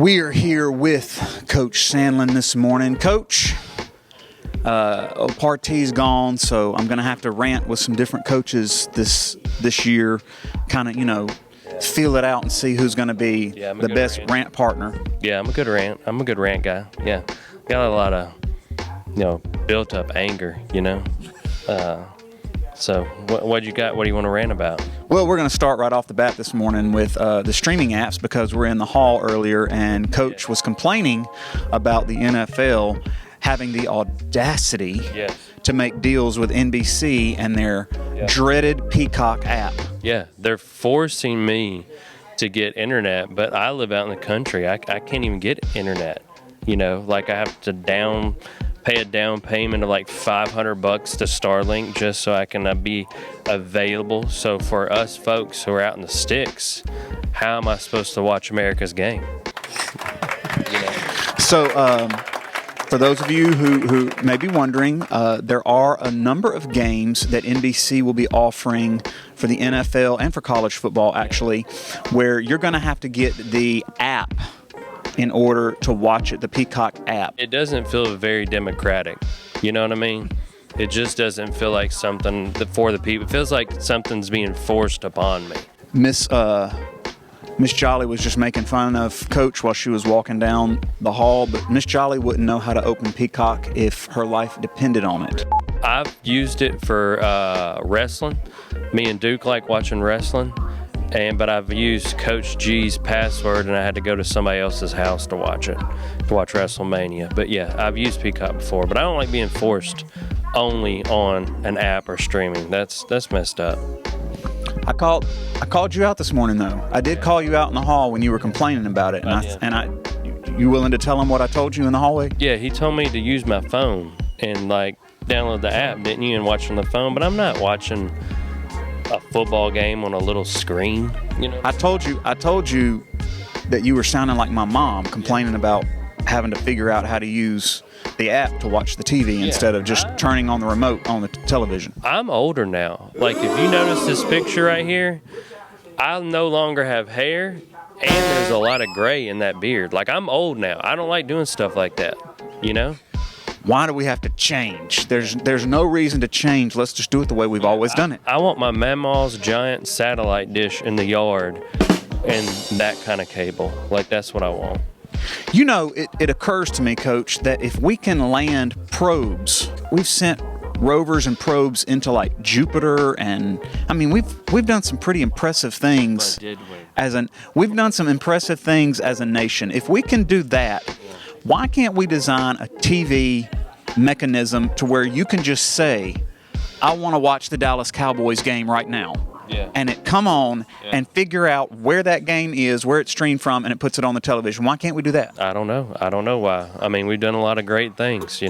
We are here with Coach Sandlin this morning. Coach, Partey's gone, so I'm going to have to rant with some different coaches this year, kind of, feel it out and see who's going to be the best rant partner. Yeah, I'm a good rant guy. Yeah, got a lot of, built up anger, So what you got? What do you want to rant about? Well, we're going to start right off the bat this morning with the streaming apps because we're in the hall earlier and Coach was complaining about the NFL having the audacity to make deals with NBC and their dreaded Peacock app. Yeah, they're forcing me to get internet, but I live out in the country. I can't even get internet. I have to pay a down payment of like $500 to Starlink just so I can be available. So for us folks who are out in the sticks, how am I supposed to watch America's game? So for those of you who may be wondering, there are a number of games that NBC will be offering for the NFL and for college football, actually, where you're going to have to get the app in order to watch it, the Peacock app. It doesn't feel very democratic. You know what I mean? It just doesn't feel like something for the people. It feels like something's being forced upon me. Miss Jolly was just making fun of Coach while she was walking down the hall, but Miss Jolly wouldn't know how to open Peacock if her life depended on it. I've used it for wrestling. Me and Duke like watching wrestling. But I've used Coach G's password, and I had to go to somebody else's house to watch WrestleMania. But yeah, I've used Peacock before, but I don't like being forced only on an app or streaming. That's messed up. I called you out this morning though. I did call you out in the hall when you were complaining about it, you willing to tell him what I told you in the hallway? Yeah, he told me to use my phone and download the app, didn't you, and watch on the phone. But I'm not watching a football game on a little screen, I told you that you were sounding like my mom complaining about having to figure out how to use the app to watch the TV instead of just turning on the remote on the television. I'm older now. Like, if you notice this picture right here, I no longer have hair and there's a lot of gray in that beard. Like, I'm old now. I don't like doing stuff like that, Why do we have to change? There's no reason to change. Let's just do it the way we've always done it. I want my Mama's giant satellite dish in the yard and that kind of cable. Like, that's what I want. It occurs to me, Coach, that if we can land probes, we've sent rovers and probes into like Jupiter, and we've done some pretty impressive things. But did we? We've done some impressive things as a nation. If we can do that, why can't we design a TV mechanism to where you can just say, I want to watch the Dallas Cowboys game right now. Yeah. And it come on and figure out where that game is, where it's streamed from, and it puts it on the television. Why can't we do that? I don't know why. We've done a lot of great things,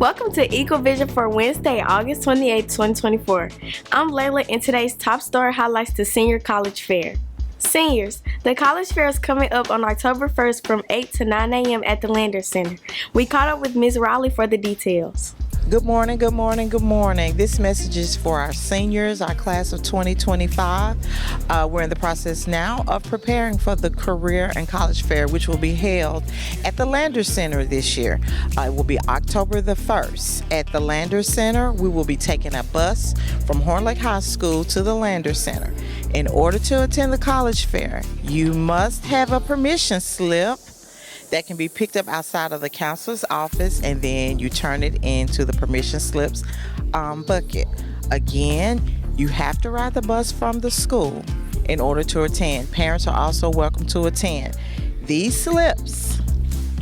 Welcome to Eagle Vision for Wednesday, August 28, 2024. I'm Layla, and today's top story highlights the Senior College Fair. Seniors, the College Fair is coming up on October 1st from 8 to 9 a.m. at the Lander Center. We caught up with Ms. Raleigh for the details. Good morning, good morning, good morning. This message is for our seniors, our class of 2025. We're in the process now of preparing for the Career and College Fair, which will be held at the Lander Center this year. It will be October the 1st. At the Lander Center, we will be taking a bus from Horn Lake High School to the Lander Center. In order to attend the College Fair, you must have a permission slip that can be picked up outside of the counselor's office, and then you turn it into the permission slips bucket. Again, you have to ride the bus from the school in order to attend. Parents are also welcome to attend. These slips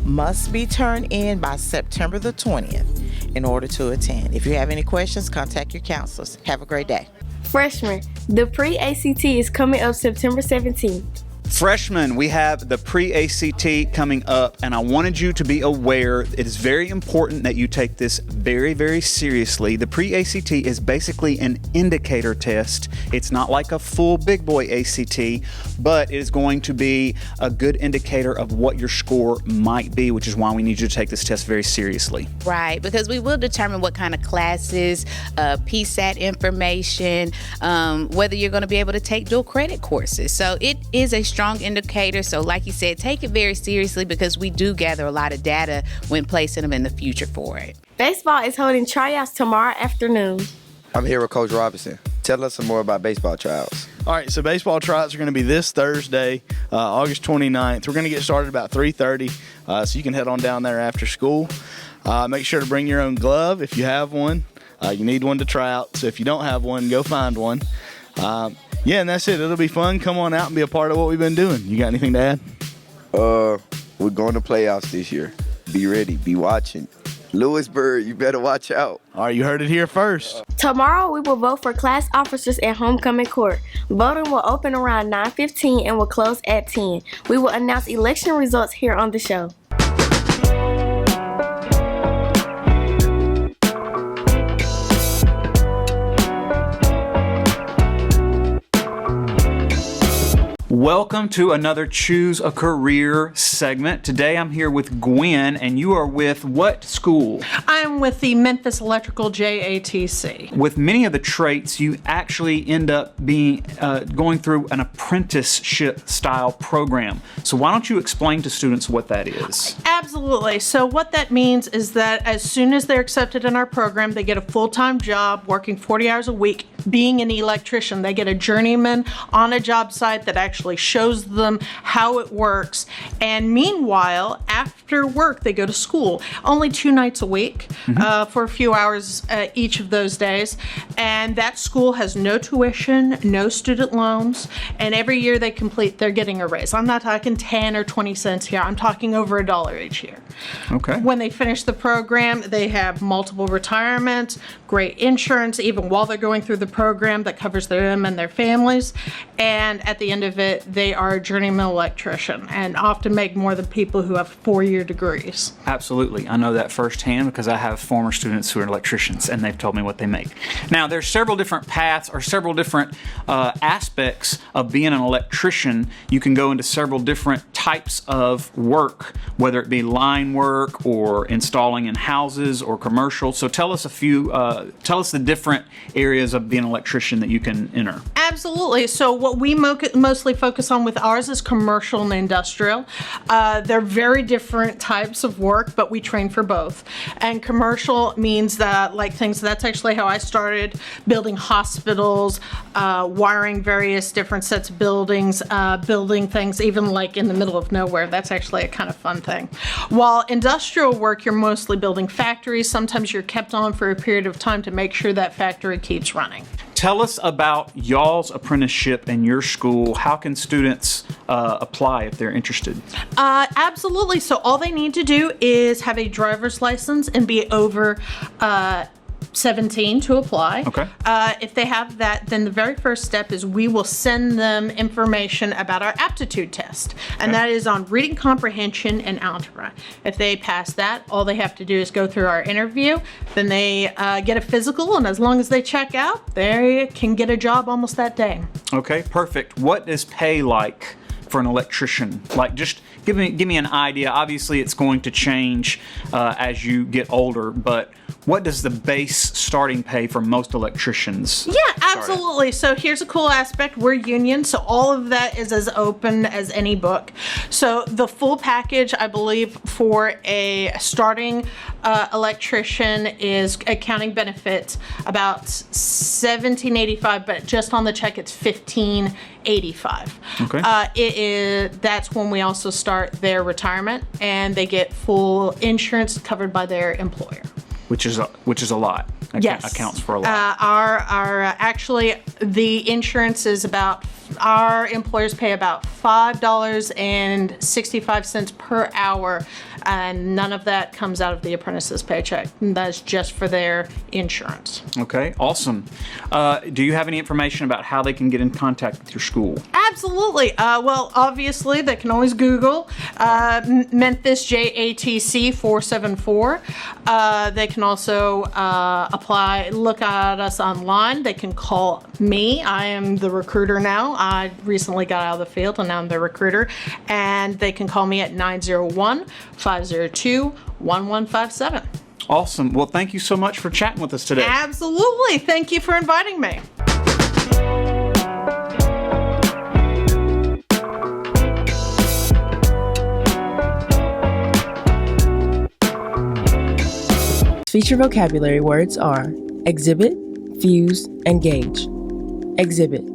must be turned in by September the 20th in order to attend. If you have any questions, contact your counselors. Have a great day. Freshmen, the pre-ACT is coming up September 17th. Freshmen, we have the pre-ACT coming up, and I wanted you to be aware it is very important that you take this very, very seriously. The pre-ACT is basically an indicator test. It's not like a full big boy ACT, but it is going to be a good indicator of what your score might be, which is why we need you to take this test very seriously. Right, because we will determine what kind of classes, PSAT information, whether you're going to be able to take dual credit courses. So it is a strong indicator. So like you said, take it very seriously because we do gather a lot of data when placing them in the future for it. Baseball is holding tryouts tomorrow afternoon. I'm here with Coach Robinson. Tell us some more about baseball tryouts. All right, so baseball tryouts are going to be this Thursday, August 29th. We're going to get started about 3:30, so you can head on down there after school. Make sure to bring your own glove if you have one. You need one to try out, so if you don't have one, go find one. Yeah, and that's it. It'll be fun. Come on out and be a part of what we've been doing. You got anything to add? We're going to playoffs this year. Be ready. Be watching. Lewisburg, you better watch out. All right, you heard it here first. Tomorrow, we will vote for class officers at homecoming court. Voting will open around 9:15 and will close at 10. We will announce election results here on the show. Welcome to another Choose a Career segment. Today I'm here with Gwen, and you are with what school? I'm with the Memphis Electrical JATC. With many of the traits, you actually end up being going through an apprenticeship style program. So why don't you explain to students what that is? Absolutely. So what that means is that as soon as they're accepted in our program, they get a full-time job working 40 hours a week being an electrician. They get a journeyman on a job site that actually shows them how it works. And meanwhile, after work, they go to school only 2 nights a week for a few hours each of those days. And that school has no tuition, no student loans, and every year they complete, they're getting a raise. I'm not talking 10 or 20 cents here. I'm talking over $1 each year. Okay. When they finish the program, they have multiple retirements, great insurance, even while they're going through the program that covers them and their families. And at the end of it, they are a journeyman electrician and often make more than people who have 4-year degrees. Absolutely. I know that firsthand because I have former students who are electricians and they've told me what they make. Now, there's several different paths or several different aspects of being an electrician. You can go into several different types of work, whether it be line work or installing in houses or commercial. So tell us tell us the different areas of being an electrician that you can enter. Absolutely. So what we mostly focus on with ours is commercial and industrial. They're very different types of work, but we train for both. And commercial means that that's actually how I started building hospitals, wiring various different sets of buildings, building things even like in the middle of nowhere. That's actually a kind of fun thing. While industrial work, you're mostly building factories. Sometimes you're kept on for a period of time to make sure that factory keeps running. Tell us about y'all's apprenticeship in your school. How can students apply if they're interested? Absolutely. So all they need to do is have a driver's license and be over 17 to apply. Okay. If they have that, then the very first step is we will send them information about our aptitude test, and that is on reading comprehension and algebra. If they pass that, all they have to do is go through our interview, then they get a physical, and as long as they check out, they can get a job almost that day. Okay, perfect. What is pay like for an electrician? Like, just give me an idea. Obviously, it's going to change as you get older, but what does the base starting pay for most electricians? Yeah, absolutely. So here's a cool aspect. We're union, so all of that is as open as any book. So the full package, I believe, for a starting electrician is accounting benefits about $1,785, but just on the check it's $1,585. Okay. That's when we also start their retirement, and they get full insurance covered by their employer. Which is a lot. Yes. Accounts for a lot. Actually, the insurance is about, our employers pay about $5.65 per hour, and none of that comes out of the apprentice's paycheck. That's just for their insurance. Okay, awesome. Do you have any information about how they can get in contact with your school? Absolutely. Well, obviously, they can always Google Memphis JATC 474. They can also look at us online. They can call me. I am the recruiter now. I recently got out of the field, and now I'm the recruiter. And they can call me at 901-502-1157. Awesome. Well, thank you so much for chatting with us today. Absolutely. Thank you for inviting me. Feature vocabulary words are exhibit, fuse, and gauge. Exhibit.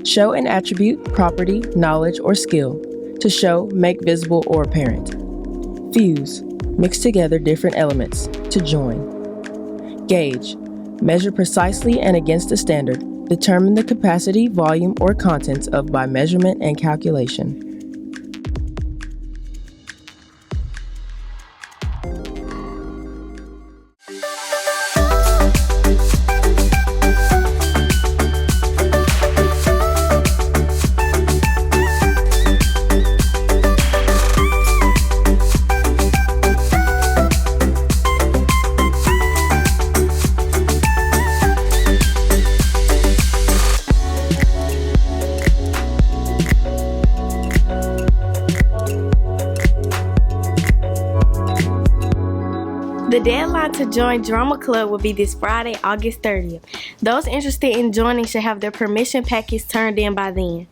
Show an attribute, property, knowledge, or skill. To show, make visible, or apparent. Fuse. Mix together different elements. To join. Gauge. Measure precisely and against a standard. Determine the capacity, volume, or contents of by measurement and calculation. The deadline to join Drama Club will be this Friday, August 30th. Those interested in joining should have their permission package turned in by then.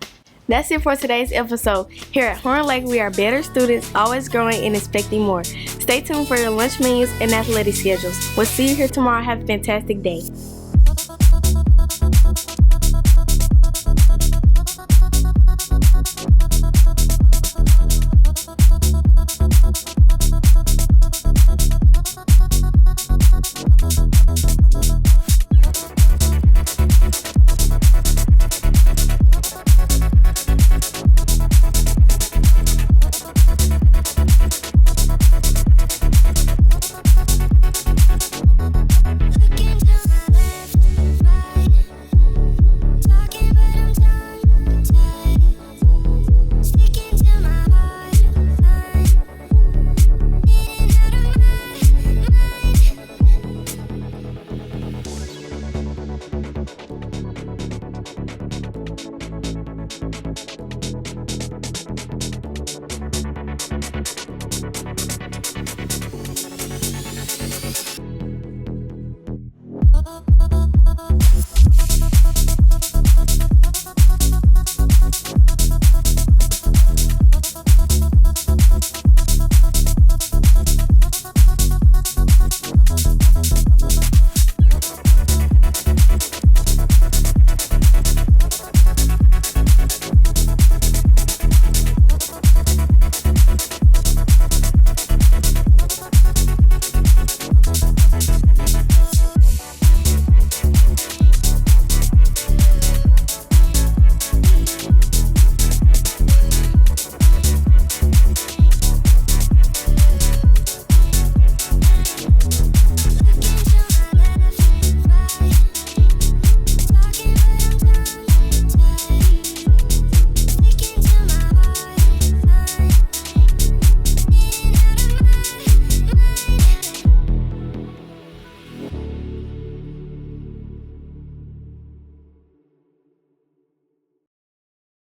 That's it for today's episode. Here at Horn Lake, we are better students, always growing and expecting more. Stay tuned for your lunch menus and athletic schedules. We'll see you here tomorrow. Have a fantastic day.